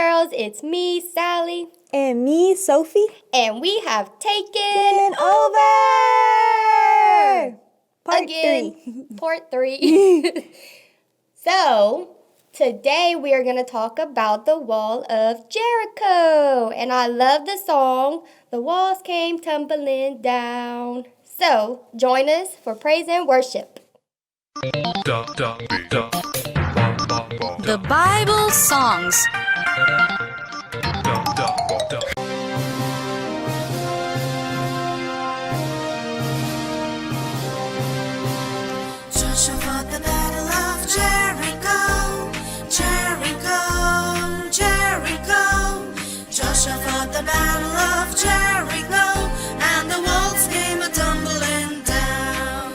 girls. It's me, Sally. And me, Sophie. And we have taken over! Part Again, 3. Part 3. So, today we are going to talk about the Wall of Jericho. And I love the song, "The Walls Came Tumbling Down." So, join us for praise and worship. The Bible Songs. Joshua fought the battle of Jericho, Jericho, Jericho. Joshua fought the battle of Jericho, and the walls came a-tumbling down.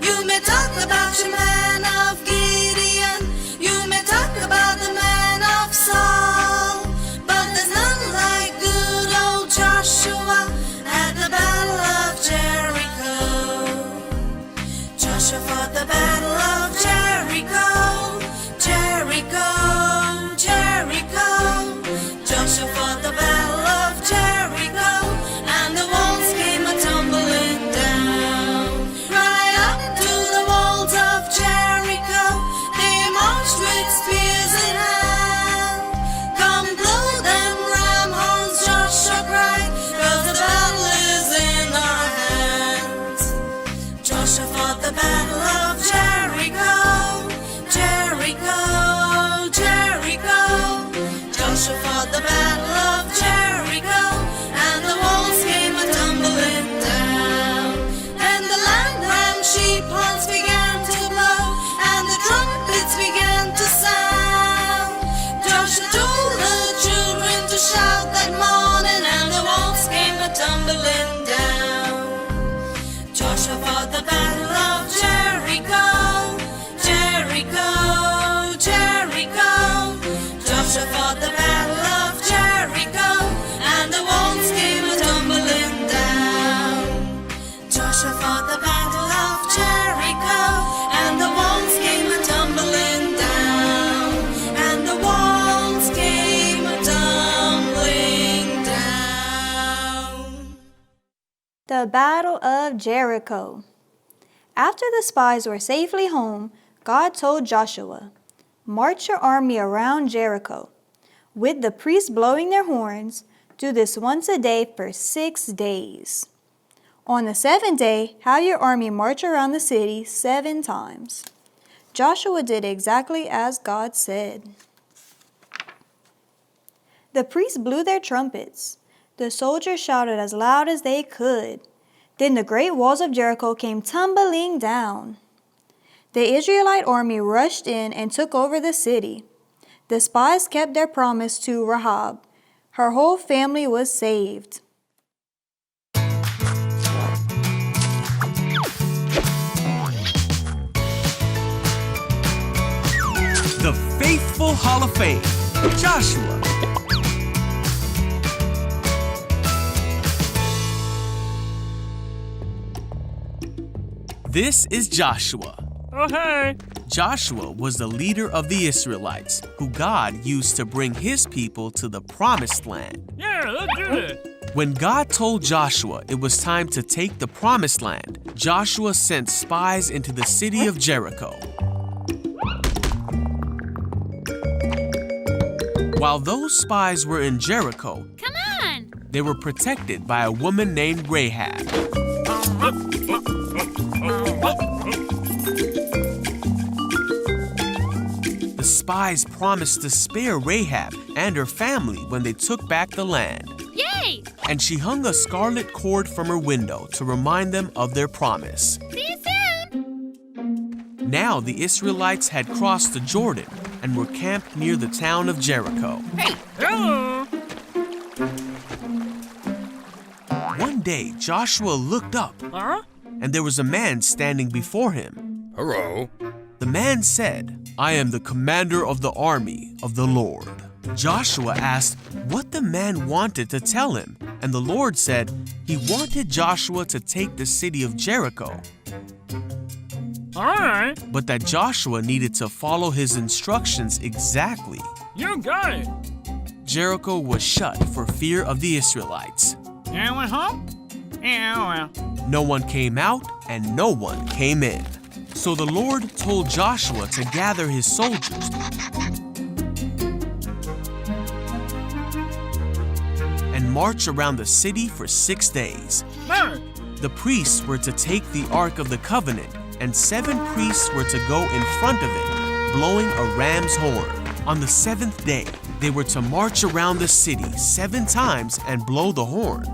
You may talk about your man of Gideon, you may talk about the man of Saul, but there's none like good old Joshua at the battle of Jericho. Joshua fought the battle of Jericho, Jericho, Jericho. Joshua fought the battle of Jericho, and the walls came a-tumbling down. Right up to the walls of Jericho, they marched with spears in hand. Come blow them ram horns, Joshua cried, 'cause the battle is in our hands. Joshua fought the battle of Jericho, Jericho, Jericho. Joshua fought the battle of Jericho, and the walls came a-tumbling down. And the land ram sheep horns began to blow, and the trumpets began to sound. Joshua told the children to shout that morning, and the walls came a-tumbling down. Joshua fought the battle of Jericho, Jericho, Jericho. Joshua fought the battle of Jericho, and the walls came a-tumbling down. Joshua fought the battle of Jericho, and the walls came a-tumbling down. And the walls came a-tumbling down. The Battle of Jericho. After the spies were safely home, God told Joshua, "March your army around Jericho. With the priests blowing their horns, do this once a day for 6 days. On the 7th day, have your army march around the city 7 times." Joshua did exactly as God said. The priests blew their trumpets. The soldiers shouted as loud as they could. Then the great walls of Jericho came tumbling down. The Israelite army rushed in and took over the city. The spies kept their promise to Rahab. Her whole family was saved. The Faithful Hall of Fame, Joshua. This is Joshua. Oh, hey. Joshua was the leader of the Israelites, who God used to bring his people to the Promised Land. Yeah, let's do it. When God told Joshua it was time to take the Promised Land, Joshua sent spies into the city of Jericho. While those spies were in Jericho, Come on! they were protected by a woman named Rahab. The spies promised to spare Rahab and her family when they took back the land. Yay! And she hung a scarlet cord from her window to remind them of their promise. See you soon! Now the Israelites had crossed the Jordan and were camped near the town of Jericho. Hey! Hello. One day, Joshua looked up, Huh? and there was a man standing before him. Hello. The man said, "I am the commander of the army of the Lord." Joshua asked what the man wanted to tell him, and the Lord said he wanted Joshua to take the city of Jericho, All right. but that Joshua needed to follow his instructions exactly. You got it. Jericho was shut for fear of the Israelites. You went home? Yeah, well. No one came out and no one came in. So the Lord told Joshua to gather his soldiers and march around the city for 6 days. March! The priests were to take the Ark of the Covenant, and 7 priests were to go in front of it, blowing a ram's horn. On the 7th day, they were to march around the city 7 times and blow the horn.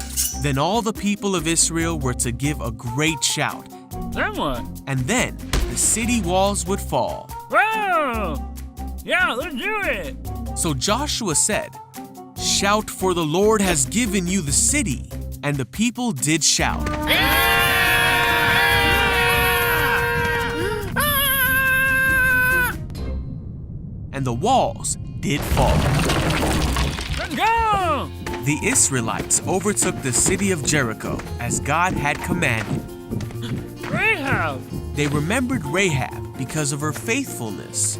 Then all the people of Israel were to give a great shout, Then what? and then the city walls would fall. Whoa! Yeah, let's do it! So Joshua said, "Shout, for the Lord has given you the city." And the people did shout. And the walls did fall. Let's go! The Israelites overtook the city of Jericho as God had commanded. Rahab! They remembered Rahab because of her faithfulness.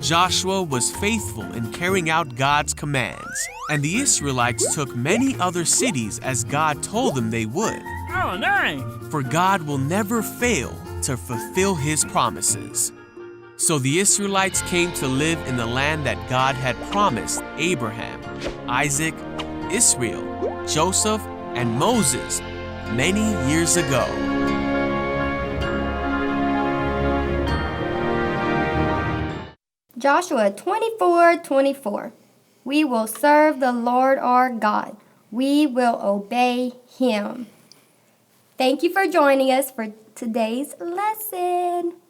Joshua was faithful in carrying out God's commands, and the Israelites took many other cities as God told them they would. Oh, nice! For God will never fail to fulfill His promises. So the Israelites came to live in the land that God had promised Abraham, Isaac, Israel, Joseph, and Moses many years ago. Joshua 24:24. We will serve the Lord our God. We will obey Him. Thank you for joining us for today's lesson.